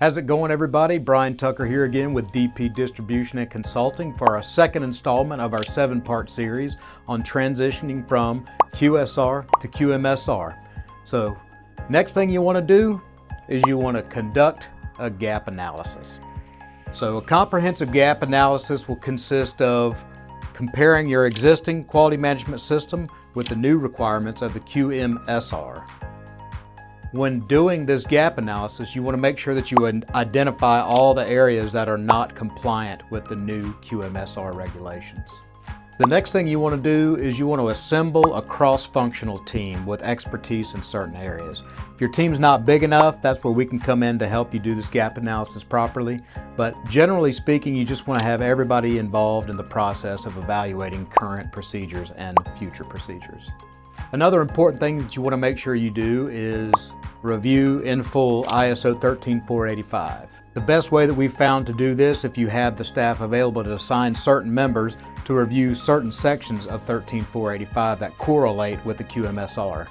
How's it going, everybody? Brian Tucker here again with DP Distribution and Consulting for our second installment of our 7-part series on transitioning from QSR to QMSR. So next thing you want to do is you want to conduct a gap analysis. So a comprehensive gap analysis will consist of comparing your existing quality management system with the new requirements of the QMSR. When doing this gap analysis, you want to make sure that you identify all the areas that are not compliant with the new QMSR regulations. The next thing you want to do is you want to assemble a cross-functional team with expertise in certain areas. If your team's not big enough, that's where we can come in to help you do this gap analysis properly. But generally speaking, you just want to have everybody involved in the process of evaluating current procedures and future procedures. Another important thing that you want to make sure you do is review in full ISO 13485. The best way that we've found to do this, if you have the staff available to assign certain members to review certain sections of 13485 that correlate with the QMSR.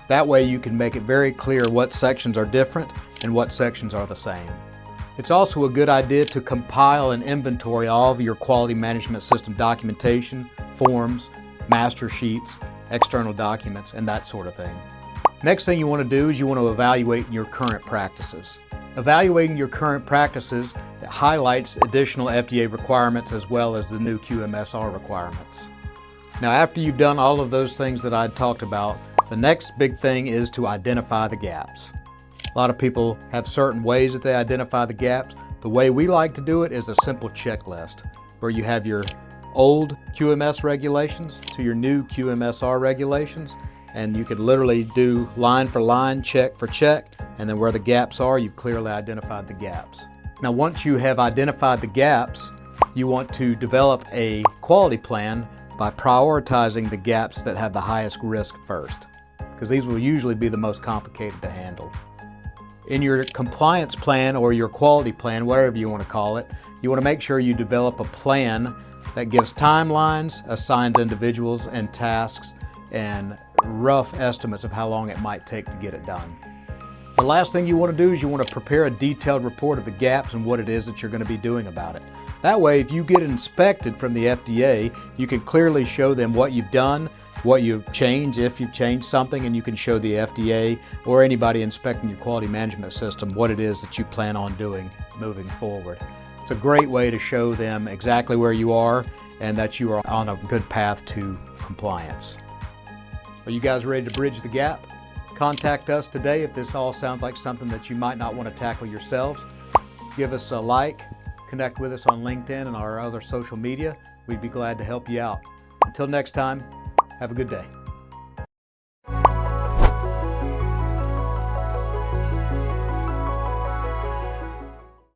That way you can make it very clear what sections are different and what sections are the same. It's also a good idea to compile and inventory all of your quality management system documentation, forms, master sheets, external documents, and that sort of thing. Next thing you want to do is you want to evaluate your current practices. Evaluating your current practices highlights additional FDA requirements as well as the new QMSR requirements. Now, after you've done all of those things that I talked about, the next big thing is to identify the gaps. A lot of people have certain ways that they identify the gaps. The way we like to do it is a simple checklist where you have your old QMS regulations to your new QMSR regulations, and you could literally do line for line, check for check, and then where the gaps are, you've clearly identified the gaps. Now, once you have identified the gaps, you want to develop a quality plan by prioritizing the gaps that have the highest risk first, because these will usually be the most complicated to handle. In your compliance plan or your quality plan, whatever you want to call it, you want to make sure you develop a plan that gives timelines, assigns individuals and tasks, and rough estimates of how long it might take to get it done. The last thing you want to do is you want to prepare a detailed report of the gaps and what it is that you're going to be doing about it. That way, if you get inspected from the FDA, you can clearly show them what you've done, what you've changed, if you've changed something, and you can show the FDA or anybody inspecting your quality management system what it is that you plan on doing moving forward. It's a great way to show them exactly where you are and that you are on a good path to compliance. Are you guys ready to bridge the gap? Contact us today if this all sounds like something that you might not want to tackle yourselves. Give us a like, connect with us on LinkedIn and our other social media. We'd be glad to help you out. Until next time, have a good day.